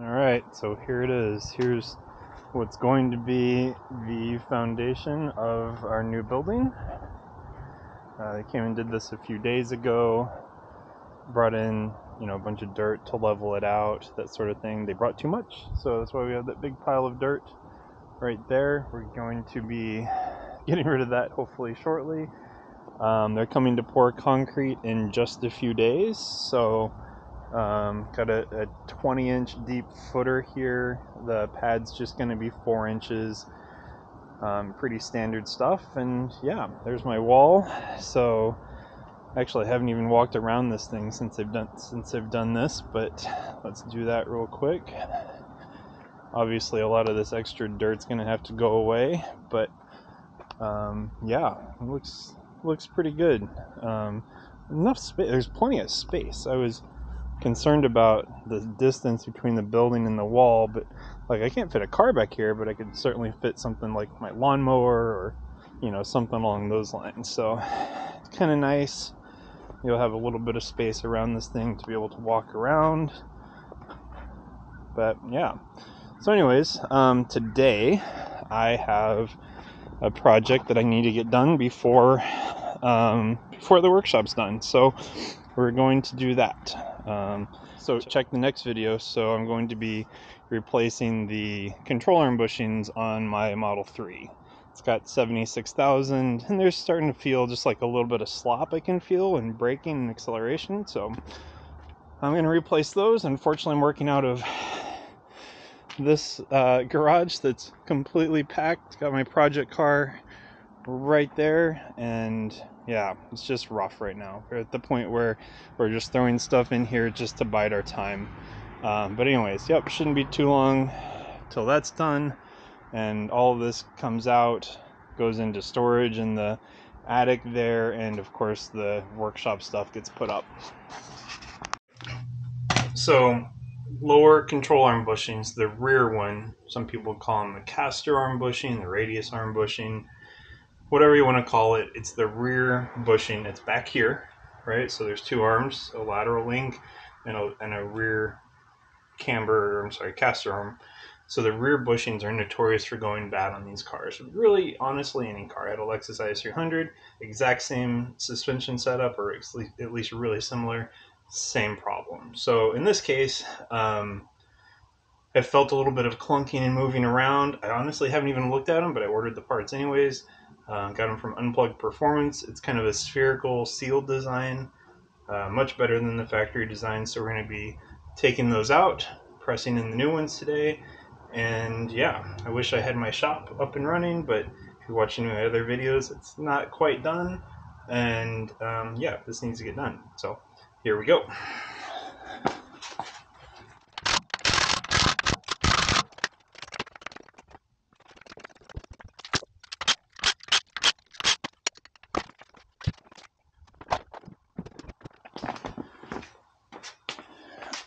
Alright, so here it is. Here's what's going to be the foundation of our new building. They came and did this a few days ago, brought in, a bunch of dirt to level it out, that sort of thing. They brought too much, so that's why we have that big pile of dirt right there. We're going to be getting rid of that hopefully shortly. They're coming to pour concrete in just a few days, so got a 20-inch deep footer here. The pad's just going to be 4 inches. Pretty standard stuff, and yeah, there's my wall. So actually I haven't even walked around this thing since I've done this, but let's do that real quick. Obviously a lot of this extra dirt's going to have to go away, but yeah, it looks pretty good. Enough space. There's plenty of space. I was concerned about the distance between the building and the wall, but I can't fit a car back here, but I could certainly fit something like my lawnmower or something along those lines. So it's kind of nice. You'll have a little bit of space around this thing to be able to walk around. But yeah, so anyways, today I have a project that I need to get done before the workshop's done, so we're going to do that. So check the next video. So I'm going to be replacing the control arm bushings on my Model 3. It's got 76,000, and they're starting to feel just like a little bit of slop I can feel in braking and acceleration, so I'm going to replace those. Unfortunately, I'm working out of this garage that's completely packed. Got my project car right there, and yeah, it's just rough right now. We're at the point where we're just throwing stuff in here just to bide our time. But anyways, yep, shouldn't be too long till that's done, and all of this comes out, goes into storage in the attic there, and of course the workshop stuff gets put up. So lower control arm bushings, the rear one, some people call them the caster arm bushing, the radius arm bushing, whatever you want to call it. It's the rear bushing. It's back here, right? So there's two arms, a lateral link and a rear caster arm. So the rear bushings are notorious for going bad on these cars. Really, honestly, any car. I had a Lexus IS300, exact same suspension setup, or at least really similar, same problem. So in this case, I felt a little bit of clunking and moving around. I honestly haven't even looked at them, but I ordered the parts anyways. Got them from Unplugged Performance. It's kind of a spherical sealed design, much better than the factory design. So we're going to be taking those out, pressing in the new ones today. And yeah, I wish I had my shop up and running, but if you're watching my other videos, it's not quite done. And yeah, this needs to get done. So here we go.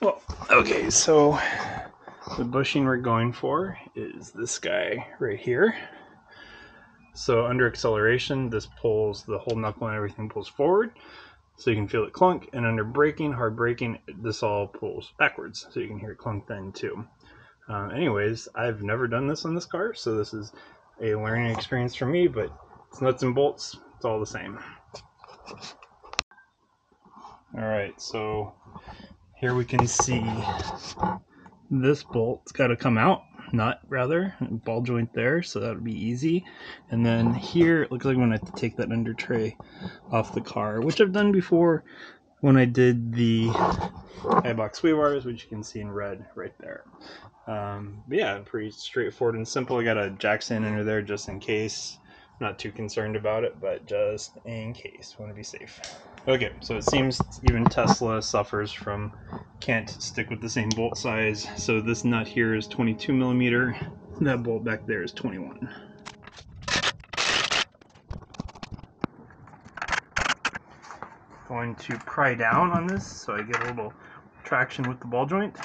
Well, okay, so the bushing we're going for is this guy right here. So under acceleration, this pulls the whole knuckle and everything pulls forward, so you can feel it clunk. And under braking, hard braking, this all pulls backwards, so you can hear it clunk then too. Anyways, I've never done this on this car, so this is a learning experience for me, but it's nuts and bolts, it's all the same. Alright, so here we can see this bolt's got to come out, nut rather, ball joint there, so that'll be easy. And then here it looks like I'm gonna have to take that under tray off the car, which I've done before when I did the Ibox wheel bars, which you can see in red right there. But yeah, pretty straightforward and simple. I got a jack stand under there just in case. Not too concerned about it, but just in case, want to be safe. Okay, so it seems even Tesla suffers from can't stick with the same bolt size. So this nut here is 22 millimeter. That bolt back there is 21. Going to pry down on this so I get a little traction with the ball joint.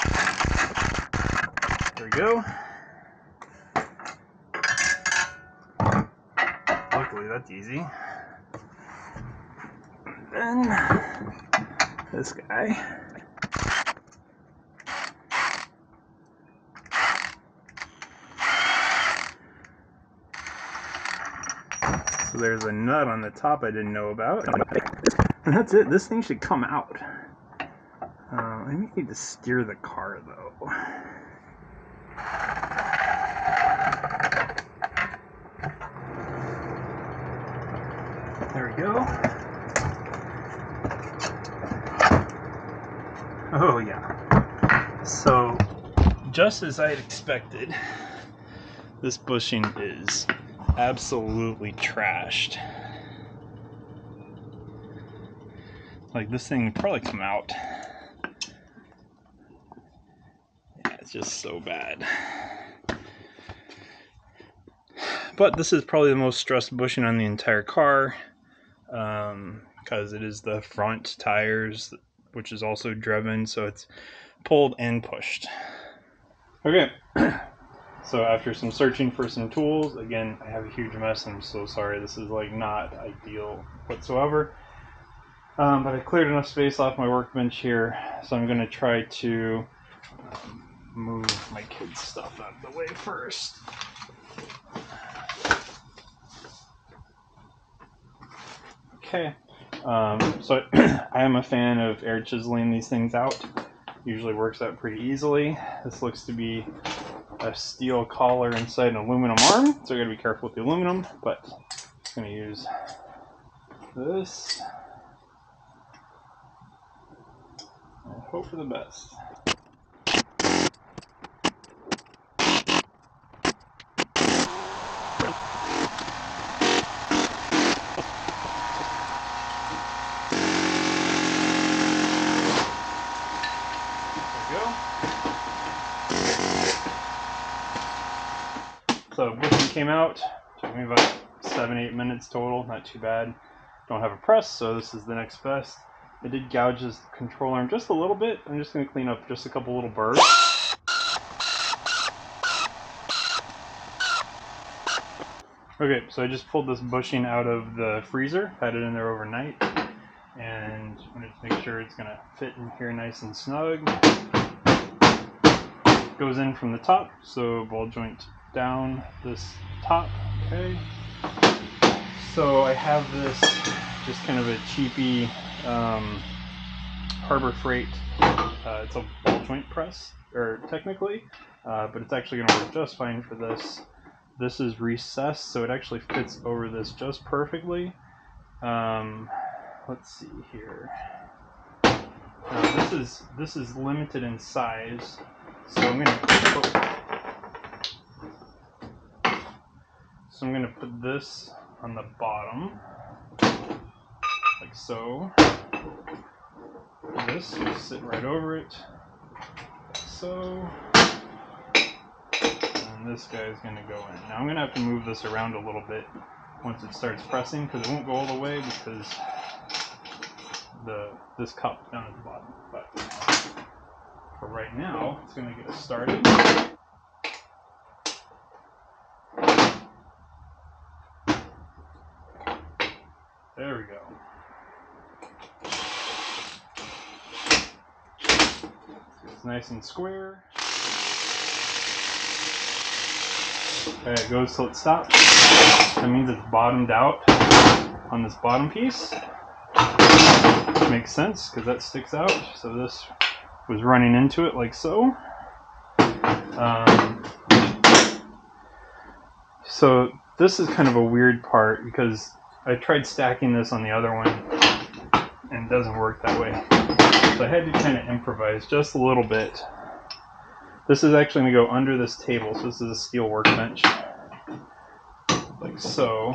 There we go. Luckily that's easy. And then this guy. So there's a nut on the top I didn't know about. And that's it. This thing should come out. I need to steer the car though. There we go. Oh yeah. So just as I had expected, this bushing is absolutely trashed. Like, this thing would probably come out. Yeah, it's just so bad. But this is probably the most stressed bushing on the entire car, because it is the front tires, which is also driven, so it's pulled and pushed. Okay, so after some searching for some tools, again, I have a huge mess, and I'm so sorry. This is like not ideal whatsoever. But I cleared enough space off my workbench here, so I'm going to try to move my kids' stuff out of the way first. Okay, so I am a fan of air chiseling these things out. Usually works out pretty easily. This looks to be a steel collar inside an aluminum arm, so I gotta be careful with the aluminum, but I'm going to use this. And hope for the best. So bushing came out, took me about 7-8 minutes total, not too bad. Don't have a press, so this is the next best. I did gouge this control arm just a little bit. I'm just going to clean up just a couple little burrs. Okay, so I just pulled this bushing out of the freezer, had it in there overnight, and I'm going to make sure it's going to fit in here nice and snug. Goes in from the top, so ball joint down this top. Okay, so I have this just kind of a cheapy Harbor Freight. It's a ball joint press, or technically, but it's actually going to work just fine for this. This is recessed, so it actually fits over this just perfectly. Let's see here. This is limited in size, so I'm going to put this on the bottom, like so. This will sit right over it, like so. And this guy's going to go in. Now I'm going to have to move this around a little bit once it starts pressing, because it won't go all the way because this cup down at the bottom. But for right now, it's going to get us started. There we go. It's nice and square. Okay, it goes till it stops. That means it's bottomed out on this bottom piece. Which makes sense because that sticks out. So this was running into it like so. So this is kind of a weird part because I tried stacking this on the other one and it doesn't work that way. So I had to kind of improvise just a little bit. This is actually going to go under this table, so this is a steel workbench. Like so.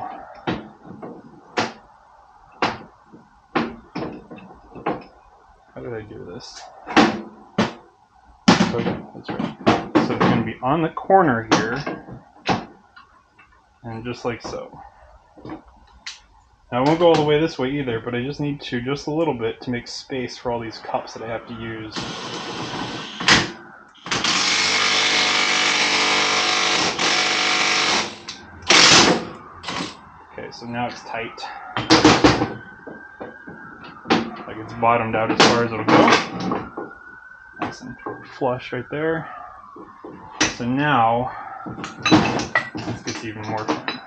How did I do this? Okay, that's right. So it's going to be on the corner here, and just like so. Now I won't go all the way this way either, but I just need to just a little bit to make space for all these cups that I have to use. Okay, so now it's tight. Like it's bottomed out as far as it'll go. Nice and flush right there. So now, this gets even more fun.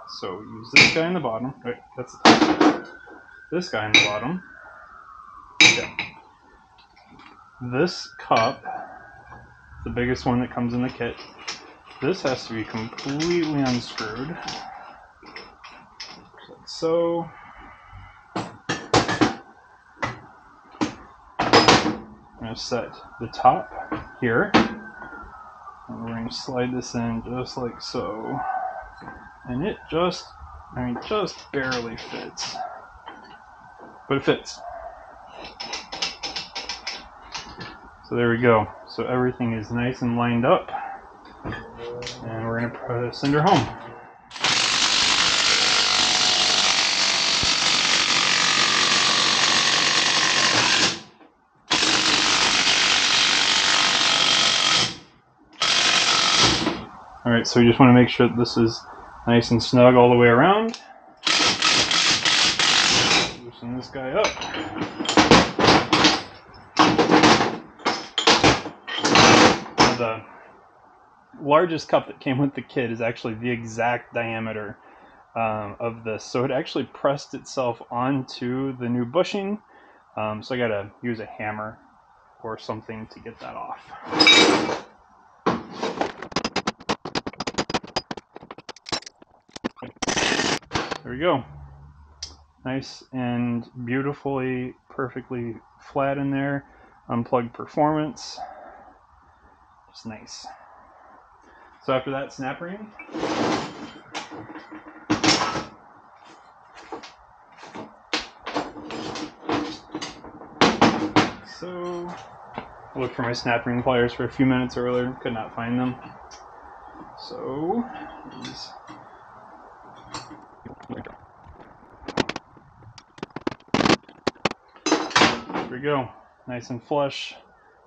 So use this guy in the bottom. Right, that's the top. This guy in the bottom. Okay. This cup, the biggest one that comes in the kit, this has to be completely unscrewed. Like so. I'm going to set the top here. And we're going to slide this in just like so. And it just barely fits. But it fits. So there we go. So everything is nice and lined up. And we're going to send her home. Alright, so we just want to make sure that this is nice and snug all the way around. Loosen this guy up. The largest cup that came with the kit is actually the exact diameter of this, so it actually pressed itself onto the new bushing, so I gotta use a hammer or something to get that off. There we go. Nice and beautifully, perfectly flat in there. Unplugged Performance. Just nice. So after that, snap ring. So I looked for my snap ring pliers for a few minutes earlier, could not find them. So these. There we go. Nice and flush,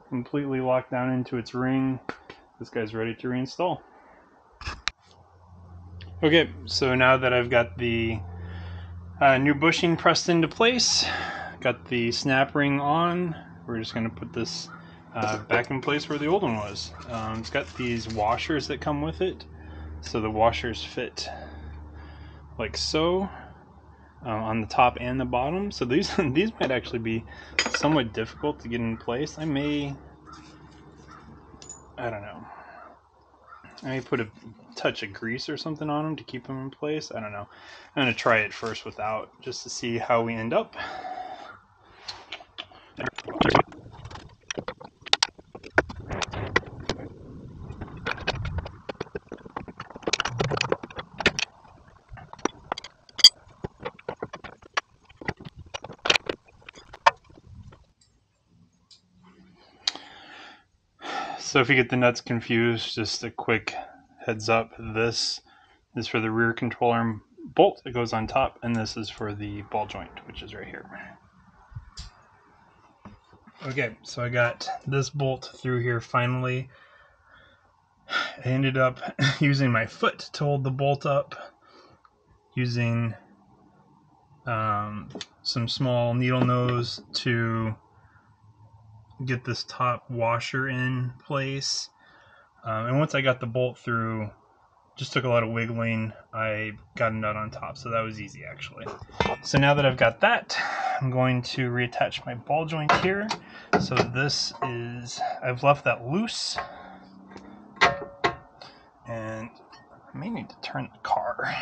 completely locked down into its ring. This guy's ready to reinstall. Okay, so now that I've got the new bushing pressed into place, got the snap ring on, we're just going to put this back in place where the old one was. It's got these washers that come with it, so the washers fit like so on the top and the bottom. So these might actually be somewhat difficult to get in place. I don't know. I may put a touch of grease or something on them to keep them in place. I don't know. I'm going to try it first without, just to see how we end up. So if you get the nuts confused, just a quick heads up. This is for the rear control arm bolt that goes on top, and this is for the ball joint, which is right here. Okay, so I got this bolt through here finally. I ended up using my foot to hold the bolt up, using some small needle nose to get this top washer in place. And once I got the bolt through, just took a lot of wiggling, I got a nut on top, so that was easy actually. So now that I've got that, I'm going to reattach my ball joint here. So this is, I've left that loose, and I may need to turn the car.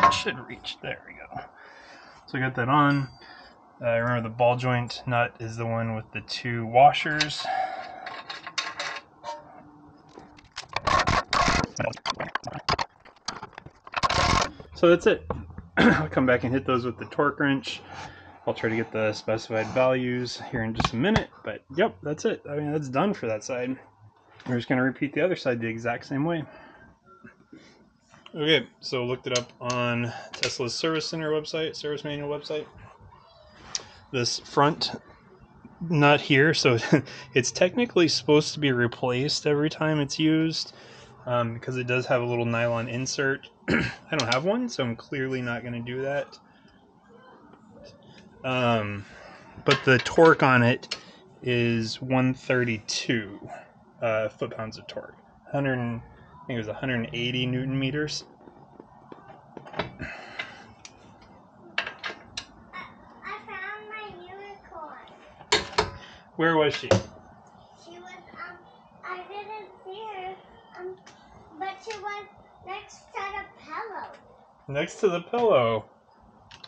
It should reach, there we go. So I got that on. Remember the ball joint nut is the one with the two washers. So that's it. I'll come back and hit those with the torque wrench. I'll try to get the specified values here in just a minute, but yep, that's it. I mean, that's done for that side. We're just going to repeat the other side the exact same way. Okay, so looked it up on Tesla's service center website, service manual website. This front nut here, so it's technically supposed to be replaced every time it's used, because it does have a little nylon insert. I don't have one, so I'm clearly not going to do that. But the torque on it is 132 foot-pounds of torque. I think it was 180 Newton meters. Where was she? She was, I didn't see her, but she was next to the pillow. Next to the pillow.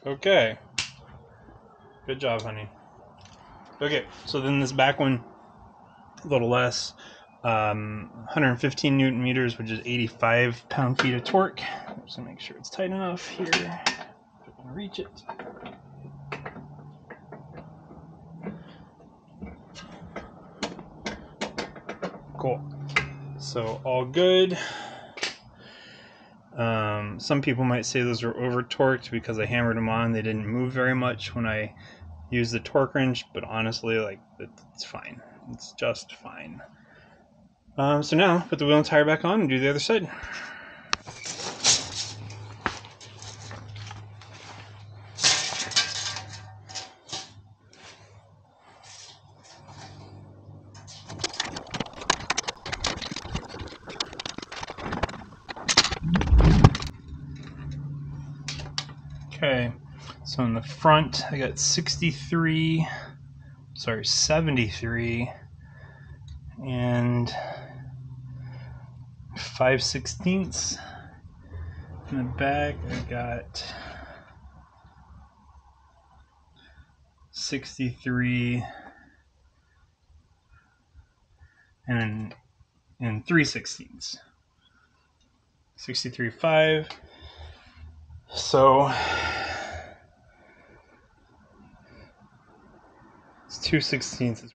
Okay. Good job, honey. Okay, so then this back one, a little less. 115 Newton meters, which is 85 pound-feet of torque. Just to make sure it's tight enough here. If I can reach it. Cool. So all good. Some people might say those are over torqued because I hammered them on. They didn't move very much when I used the torque wrench, but honestly, like, it's fine. It's just fine. So now put the wheel and tire back on and do the other side. Okay, so in the front I got 73 and 5/16. In the back I got 63 and 3/16. 63.5. So it's 2/16.